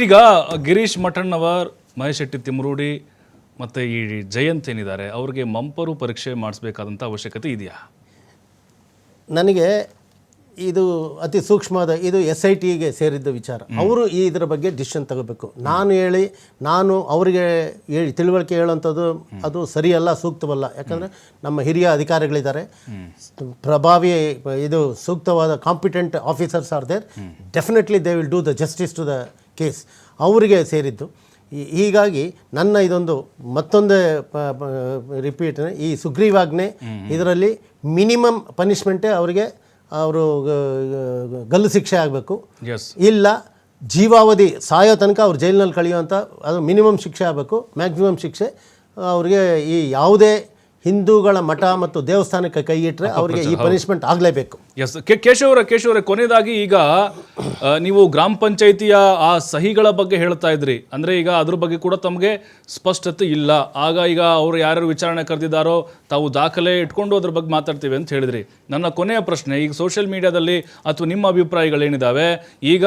ಈಗ ಗಿರೀಶ್ ಮಠಣ್ಣವರ್, ಮಹೇಶ್ ಶೆಟ್ಟಿ ತಿಮ್ರೂಡಿ ಮತ್ತು ಈ ಜಯಂತ್ ಏನಿದ್ದಾರೆ ಅವ್ರಿಗೆ ಮಂಪರು ಪರೀಕ್ಷೆ ಮಾಡಿಸ್ಬೇಕಾದಂಥ ಅವಶ್ಯಕತೆ ಇದೆಯಾ? ನನಗೆ ಇದು ಅತಿ ಸೂಕ್ಷ್ಮವಾದ ಇದು SITಗೆ ಸೇರಿದ್ದ ವಿಚಾರ. ಅವರು ಇದರ ಬಗ್ಗೆ ಡಿಸಿಷನ್ ತಗೋಬೇಕು. ನಾನು ಅವರಿಗೆ ತಿಳುವಳಿಕೆ ಹೇಳುವಂಥದ್ದು ಅದು ಸರಿಯಲ್ಲ, ಸೂಕ್ತವಲ್ಲ. ಯಾಕಂದರೆ ನಮ್ಮ ಹಿರಿಯ ಅಧಿಕಾರಿಗಳಿದ್ದಾರೆ, ಪ್ರಭಾವಿ ಇದು ಸೂಕ್ತವಾದ competent officers are there. Definitely they will do the justice to the case. ಅವರಿಗೆ ಸೇರಿದ್ದು. ಹೀಗಾಗಿ ನನ್ನ ಇದೊಂದು ಮತ್ತೊಂದು ರಿಪೀಟ್, ಈ ಸುಗ್ರೀವಾಜ್ಞೆ ಇದರಲ್ಲಿ ಮಿನಿಮಮ್ ಪನಿಷ್ಮೆಂಟೇ ಅವರಿಗೆ ಅವರು ಗಲ್ಲು ಶಿಕ್ಷೆ ಆಗಬೇಕು. ಇಲ್ಲ ಜೀವಾವಧಿ ಸಾಯೋ ತನಕ ಅವ್ರು ಜೈಲಿನಲ್ಲಿ ಕಳೆಯುವಂಥ ಅದು ಮಿನಿಮಮ್ ಶಿಕ್ಷೆ ಆಗಬೇಕು. ಮ್ಯಾಕ್ಸಿಮಮ್ ಶಿಕ್ಷೆ ಅವರಿಗೆ ಈ ಯಾವುದೇ ಹಿಂದೂಗಳ ಮಠ ಮತ್ತು ದೇವಸ್ಥಾನಕ್ಕೆ ಕೈ ಇಟ್ಟರೆ ಅವರಿಗೆ ಈ ಪನಿಷ್ಮೆಂಟ್ ಆಗಲೇಬೇಕು. ಎಸ್. ಕೇಶವರೇ, ಕೊನೆಯದಾಗಿ ಈಗ ನೀವು ಗ್ರಾಮ ಪಂಚಾಯಿತಿಯ ಆ ಸಹಿಗಳ ಬಗ್ಗೆ ಹೇಳ್ತಾ ಇದ್ರಿ, ಅಂದರೆ ಈಗ ಅದ್ರ ಬಗ್ಗೆ ಕೂಡ ತಮಗೆ ಸ್ಪಷ್ಟತೆ ಇಲ್ಲ. ಈಗ ಅವರು ಯಾರ್ಯಾರು ವಿಚಾರಣೆ ಕರೆದಿದ್ದಾರೋ ತಾವು ದಾಖಲೆ ಇಟ್ಕೊಂಡು ಅದ್ರ ಬಗ್ಗೆ ಮಾತಾಡ್ತೀವಿ ಅಂತ ಹೇಳಿದ್ರಿ. ನನ್ನ ಕೊನೆಯ ಪ್ರಶ್ನೆ, ಈಗ ಸೋಷಿಯಲ್ ಮೀಡಿಯಾದಲ್ಲಿ ಅಥವಾ ನಿಮ್ಮ ಅಭಿಪ್ರಾಯಗಳೇನಿದ್ದಾವೆ, ಈಗ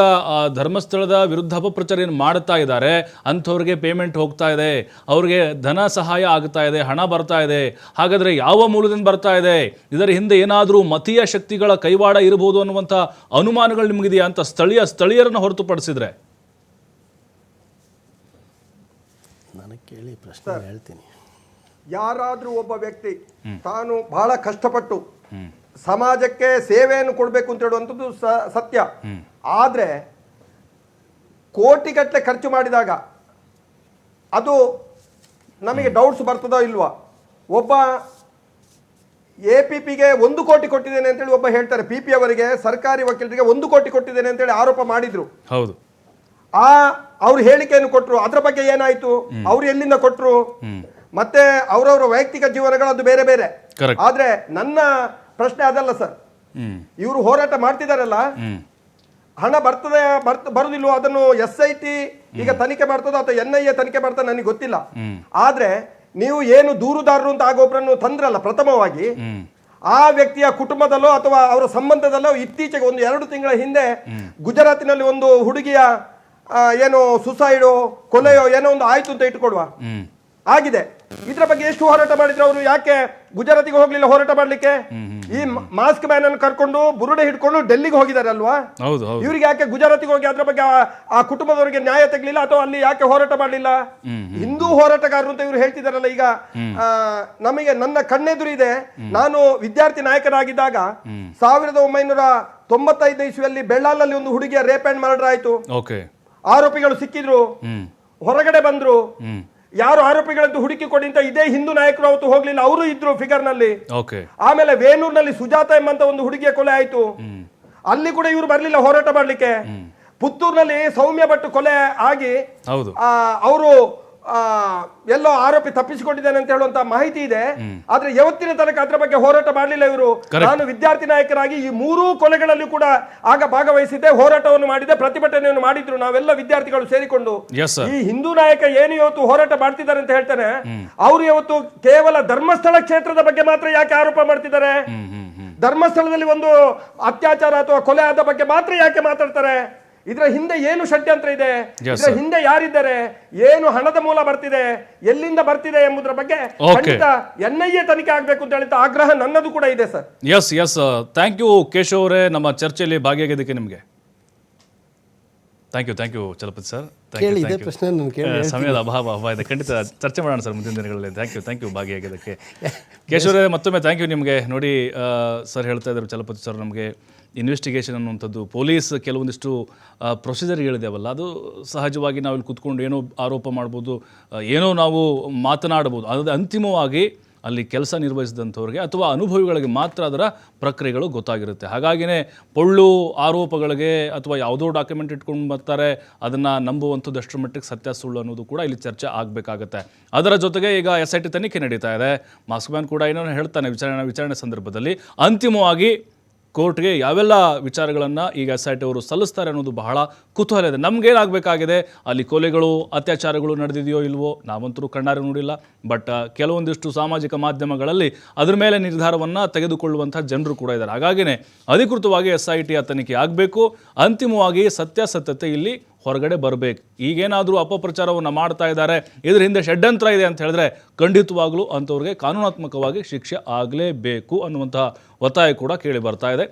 ಧರ್ಮಸ್ಥಳದ ವಿರುದ್ಧ ಅಪಪ್ರಚಾರ ಏನು ಮಾಡ್ತಾ ಇದ್ದಾರೆ ಅಂಥವ್ರಿಗೆ ಪೇಮೆಂಟ್ ಹೋಗ್ತಾ ಇದೆ, ಅವ್ರಿಗೆ ಧನ ಸಹಾಯ ಆಗ್ತಾ ಇದೆ, ಹಣ ಬರ್ತಾ ಇದೆ, ಹಾಗಾದರೆ ಯಾವ ಮೂಲದಿಂದ ಬರ್ತಾ ಇದೆ? ಇದರ ಹಿಂದೆ ಏನಾದರೂ ಮತೀಯ ಶಕ್ತಿಗಳ ಕೈವಾಡ ಇರಬಹುದು ಅನ್ನುವಂಥ ಅನುಮಾನಗಳು ನಿಮಗಿದೆಯಾ ಅಂತ ಸ್ಥಳೀಯರನ್ನು ಹೊರತುಪಡಿಸಿದ್ರೆ? ನನಗೆ ಕೇಳಿ ಪ್ರಶ್ನೆ ಹೇಳ್ತೀನಿ. ಯಾರಾದರೂ ಒಬ್ಬ ವ್ಯಕ್ತಿ ತಾನು ಬಹಳ ಕಷ್ಟಪಟ್ಟು ಸಮಾಜಕ್ಕೆ ಸೇವೆಯನ್ನು ಕೊಡಬೇಕು ಅಂತ ಹೇಳುವಂಥದ್ದು ಸತ್ಯ. ಆದರೆ ಕೋಟಿಗಟ್ಟಲೆ ಖರ್ಚು ಮಾಡಿದಾಗ ಅದು ನಮಗೆ ಡೌಟ್ಸ್ ಬರ್ತದೋ ಇಲ್ವಾ? ಒಬ್ಬ APPಗೆ 1 ಕೋಟಿ ಕೊಟ್ಟಿದ್ದೇನೆ ಅಂತೇಳಿ ಒಬ್ಬ ಹೇಳ್ತಾರೆ. PP ಅವರಿಗೆ ಸರ್ಕಾರಿ ವಕೀಲರಿಗೆ 1 ಕೋಟಿ ಕೊಟ್ಟಿದ್ದೇನೆ ಅಂತೇಳಿ ಆರೋಪ ಮಾಡಿದ್ರು. ಹೌದು. ಅವ್ರು ಹೇಳಿಕೆಯನ್ನು ಕೊಟ್ಟರು. ಅದ್ರ ಬಗ್ಗೆ ಏನಾಯ್ತು? ಅವ್ರು ಎಲ್ಲಿಂದ ಕೊಟ್ಟರು? ಮತ್ತೆ ಅವರವರ ವೈಯಕ್ತಿಕ ಜೀವನಗಳು ಅದು ಬೇರೆ ಬೇರೆ. ಆದ್ರೆ ನನ್ನ ಪ್ರಶ್ನೆ ಅದಲ್ಲ ಸರ್. ಇವರು ಹೋರಾಟ ಮಾಡ್ತಿದಾರಲ್ಲ, ಹಣ ಬರುದಿಲ್ವೋ ಅದನ್ನು SIT ಈಗ ತನಿಖೆ ಮಾಡ್ತದೋ ಅಥವಾ NIA ತನಿಖೆ ಮಾಡ್ತದೋ ನನಗೆ ಗೊತ್ತಿಲ್ಲ. ಆದ್ರೆ ನೀವು ಏನು ದೂರುದಾರರು ಅಂತ ಆಗೋಬ್ರನ್ನು ತಂದ್ರಲ್ಲ ಪ್ರಥಮವಾಗಿ, ಆ ವ್ಯಕ್ತಿಯ ಕುಟುಂಬದಲ್ಲೋ ಅಥವಾ ಅವರ ಸಂಬಂಧದಲ್ಲೋ ಇತ್ತೀಚೆಗೆ 1-2 ತಿಂಗಳ ಹಿಂದೆ ಗುಜರಾತಿನಲ್ಲಿ ಒಂದು ಹುಡುಗಿಯ ಏನೋ ಸುಸೈಡೋ ಕೊಲೆಯೋ ಏನೋ ಒಂದು ಆಯ್ತು ಅಂತ ಇಟ್ಕೊಡುವ ಆಗಿದೆ. ಇದ್ರ ಬಗ್ಗೆ ಎಷ್ಟು ಹೋರಾಟ ಮಾಡಿದ್ರು ಅವರು? ಯಾಕೆ ಗುಜರಾತಿಗೆ ಹೋಗ್ಲಿಲ್ಲ ಹೋರಾಟ ಮಾಡ್ಲಿಕ್ಕೆ? ಈ ಮಾಸ್ಕ್ ಮ್ಯಾನ್ ಅನ್ನು ಕರ್ಕೊಂಡು ಬುರುಡೆ ಹಿಡ್ಕೊಂಡು ಡೆಲ್ಲಿಗೆ ಹೋಗಿದ್ದಾರೆ ಅಲ್ವಾ? ಇವ್ರಿಗೆ ಯಾಕೆ ಗುಜರಾತಿಗೆ ಹೋಗಿ ಅದ್ರ ಬಗ್ಗೆ ಆ ಕುಟುಂಬದವರಿಗೆ ನ್ಯಾಯ ತೆಗಲಿಲ್ಲ ಅಥವಾ ಅಲ್ಲಿ ಯಾಕೆ ಹೋರಾಟ ಮಾಡಲಿಲ್ಲ? ಹಿಂದೂ ಹೋರಾಟಗಾರರು ಅಂತ ಇವ್ರು ಹೇಳ್ತಿದಾರಲ್ಲ. ಈಗ ನನ್ನ ಕಣ್ಣೆದುರಿದೆ. ನಾನು ವಿದ್ಯಾರ್ಥಿ ನಾಯಕರಾಗಿದ್ದಾಗ 1995 ಇಸ್ವಿಯಲ್ಲಿ ಬೆಳ್ಳಾಲಲ್ಲಿ ಒಂದು ಹುಡುಗಿಯ ರೇಪ್ ಅಂಡ್ ಮರ್ಡರ್ ಆಯ್ತು. ಆರೋಪಿಗಳು ಸಿಕ್ಕಿದ್ರು, ಹೊರಗಡೆ ಬಂದ್ರು. ಯಾರು ಆರೋಪಿಗಳಂತೂ ಹುಡುಕಿ ಕೊಡಿ ಅಂತ ಇದೇ ಹಿಂದೂ ನಾಯಕರು ಅವತ್ತು ಹೋಗ್ಲಿಲ್ಲ, ಅವರು ಇದ್ರು ಫಿಗರ್ ನಲ್ಲಿ. ಆಮೇಲೆ ವೇಣೂರ್ನಲ್ಲಿ ಸುಜಾತ ಎಂಬಂತ ಒಂದು ಹುಡುಗಿಯ ಕೊಲೆ ಆಯ್ತು, ಅಲ್ಲಿ ಕೂಡ ಇವರು ಬರ್ಲಿಲ್ಲ ಹೋರಾಟ ಮಾಡ್ಲಿಕ್ಕೆ. ಪುತ್ತೂರಿನಲ್ಲಿ ಸೌಮ್ಯ ಭಟ್ ಕೊಲೆ ಆಗಿ ಅವರು ಎಲ್ಲೋ ಆರೋಪಿ ತಪ್ಪಿಸಿಕೊಂಡಿದ್ದಾನೆ ಅಂತ ಹೇಳುವಂತ ಮಾಹಿತಿ ಇದೆ. ಆದ್ರೆ ಯಾವತ್ತಿನ ತನಕ ಅದ್ರ ಬಗ್ಗೆ ಹೋರಾಟ ಮಾಡಲಿಲ್ಲ ಇವರು. ನಾನು ವಿದ್ಯಾರ್ಥಿ ನಾಯಕರಾಗಿ ಈ 3 ಕೊಲೆಗಳಲ್ಲಿ ಕೂಡ ಆಗ ಭಾಗವಹಿಸಿದ್ದೆ, ಹೋರಾಟವನ್ನು ಮಾಡಿದೆ, ಪ್ರತಿಭಟನೆಯನ್ನು ಮಾಡಿದ್ರು ನಾವೆಲ್ಲ ವಿದ್ಯಾರ್ಥಿಗಳು ಸೇರಿಕೊಂಡು. ಈ ಹಿಂದೂ ನಾಯಕ ಏನು ಇವತ್ತು ಹೋರಾಟ ಮಾಡ್ತಿದ್ದಾರೆ ಅಂತ ಹೇಳ್ತಾನೆ, ಅವರು ಇವತ್ತು ಕೇವಲ ಧರ್ಮಸ್ಥಳ ಕ್ಷೇತ್ರದ ಬಗ್ಗೆ ಮಾತ್ರ ಯಾಕೆ ಆರೋಪ ಮಾಡ್ತಿದ್ದಾರೆ? ಧರ್ಮಸ್ಥಳದಲ್ಲಿ ಒಂದು ಅತ್ಯಾಚಾರ ಅಥವಾ ಕೊಲೆ ಆದ ಬಗ್ಗೆ ಮಾತ್ರ ಯಾಕೆ ಮಾತಾಡ್ತಾರೆ? ಇದರ ಹಿಂದೆ ಏನು ಷಡ್ಯಂತ್ರ ಇದೆ? ಇದರ ಹಿಂದೆ ಯಾರಿದ್ದಾರೆ? ಏನು ಹಣದ ಮೂಲ ಬರ್ತಿದೆ, ಎಲ್ಲಿಂದ ಬರ್ತಿದೆ ಎಂಬುದರ ಬಗ್ಗೆ ಖಂಡಿತ NIA ತನಿಖೆ ಆಗಬೇಕು ಅಂತ ಹೇಳಿದ ಆಗ್ರಹ ನನ್ನದು ಕೂಡ ಇದೆ sir. Yes. Thank you Keshav ಅವರೇ, ನಮ್ಮ ಚರ್ಚೆಯಲ್ಲಿ ಭಾಗಿಯಾಗಿದ್ದಕ್ಕೆ ನಿಮಗೆ ಥ್ಯಾಂಕ್ ಯು ಚಲಪತಿ ಸರ್. ಸಮಯದ ಅಭಾವ ಇದೆ, ಖಂಡಿತ ಚರ್ಚೆ ಮಾಡೋಣ ಸರ್ ಮುಂದಿನ ದಿನಗಳಲ್ಲಿ. ಥ್ಯಾಂಕ್ ಯು ಭಾಗಿಯಾಗಿದ್ದಕ್ಕೆ ಕೇಶವರೇ. ಮತ್ತೊಮ್ಮೆ ಥ್ಯಾಂಕ್ ಯು ನಿಮಗೆ. ನೋಡಿ ಸರ್ ಹೇಳ್ತಾ ಇದ್ದಾರೆ, ಚಲಪತಿ ಸರ್, ನಮಗೆ ಇನ್ವೆಸ್ಟಿಗೇಷನ್ ಅನ್ನುವಂಥದ್ದು ಪೊಲೀಸ್ ಕೆಲವೊಂದಿಷ್ಟು ಪ್ರೊಸೀಜರ್ ಹೇಳಿದೆವಲ್ಲ, ಅದು ಸಹಜವಾಗಿ ನಾವು ಇಲ್ಲಿ ಕೂತ್ಕೊಂಡು ಏನೋ ಆರೋಪ ಮಾಡ್ಬೋದು, ಏನೋ ನಾವು ಮಾತನಾಡ್ಬೋದು. ಅದು ಅಂತಿಮವಾಗಿ ಅಲ್ಲಿ ಕೆಲಸ ನಿರ್ವಹಿಸಿದಂಥವ್ರಿಗೆ ಅಥವಾ ಅನುಭವಿಗಳಿಗೆ ಮಾತ್ರ ಅದರ ಪ್ರಕ್ರಿಯೆಗಳು ಗೊತ್ತಾಗಿರುತ್ತೆ. ಹಾಗಾಗಿಯೇ ಪೊಳ್ಳು ಆರೋಪಗಳಿಗೆ ಅಥವಾ ಯಾವುದೋ ಡಾಕ್ಯುಮೆಂಟ್ ಇಟ್ಕೊಂಡು ಬರ್ತಾರೆ, ಅದನ್ನು ನಂಬುವಂಥದ್ದು ಎಷ್ಟರ ಮಟ್ಟಿಗೆ ಸತ್ಯ ಸುಳ್ಳು ಅನ್ನೋದು ಕೂಡ ಇಲ್ಲಿ ಚರ್ಚೆ ಆಗಬೇಕಾಗತ್ತೆ. ಅದರ ಜೊತೆಗೆ ಈಗ SIT ತನಿಖೆ ನಡೀತಾ ಇದೆ. ಮಾಸ್ಕ್ ಮ್ಯಾನ್ ಕೂಡ ಏನೋ ಹೇಳ್ತಾನೆ ವಿಚಾರಣೆ ಸಂದರ್ಭದಲ್ಲಿ. ಅಂತಿಮವಾಗಿ ಕೋರ್ಟ್ಗೆ ಯಾವೆಲ್ಲ ವಿಚಾರಗಳನ್ನು ಈಗ SIT ಅವರು ಸಲ್ಲಿಸ್ತಾರೆ ಅನ್ನೋದು ಬಹಳ ಕುತೂಹಲ ಇದೆ. ನಮಗೇನಾಗಬೇಕಾಗಿದೆ, ಅಲ್ಲಿ ಕೊಲೆಗಳು ಅತ್ಯಾಚಾರಗಳು ನಡೆದಿದೆಯೋ ಇಲ್ವೋ ನಾವಂತರೂ ಕಣ್ಣಾರೆ ನೋಡಿಲ್ಲ. ಬಟ್ ಕೆಲವೊಂದಿಷ್ಟು ಸಾಮಾಜಿಕ ಮಾಧ್ಯಮಗಳಲ್ಲಿ ಅದ್ರ ಮೇಲೆ ನಿರ್ಧಾರವನ್ನು ತೆಗೆದುಕೊಳ್ಳುವಂಥ ಜನರು ಕೂಡ ಇದ್ದಾರೆ. ಹಾಗಾಗಿಯೇ ಅಧಿಕೃತವಾಗಿ SIT ತನಿಖೆ ಆಗಬೇಕು. ಅಂತಿಮವಾಗಿ ಸತ್ಯಾಸತ್ಯತೆ ಇಲ್ಲಿ ಹೊರಗಡೆ ಬರಬೇಕು. ಈಗೇನಾದರೂ ಅಪಪ್ರಚಾರವನ್ನು ಮಾಡ್ತಾ ಇದ್ದಾರೆ, ಇದ್ರ ಹಿಂದೆ ಷಡ್ಯಂತ್ರ ಇದೆ ಅಂತ ಹೇಳಿದ್ರೆ ಖಂಡಿತವಾಗ್ಲೂ ಅಂಥವ್ರಿಗೆ ಕಾನೂನಾತ್ಮಕವಾಗಿ ಶಿಕ್ಷೆ ಆಗಲೇಬೇಕು ಅನ್ನುವಂತಹ ಒತ್ತಾಯ ಕೂಡ ಕೇಳಿ ಬರ್ತಾ ಇದೆ.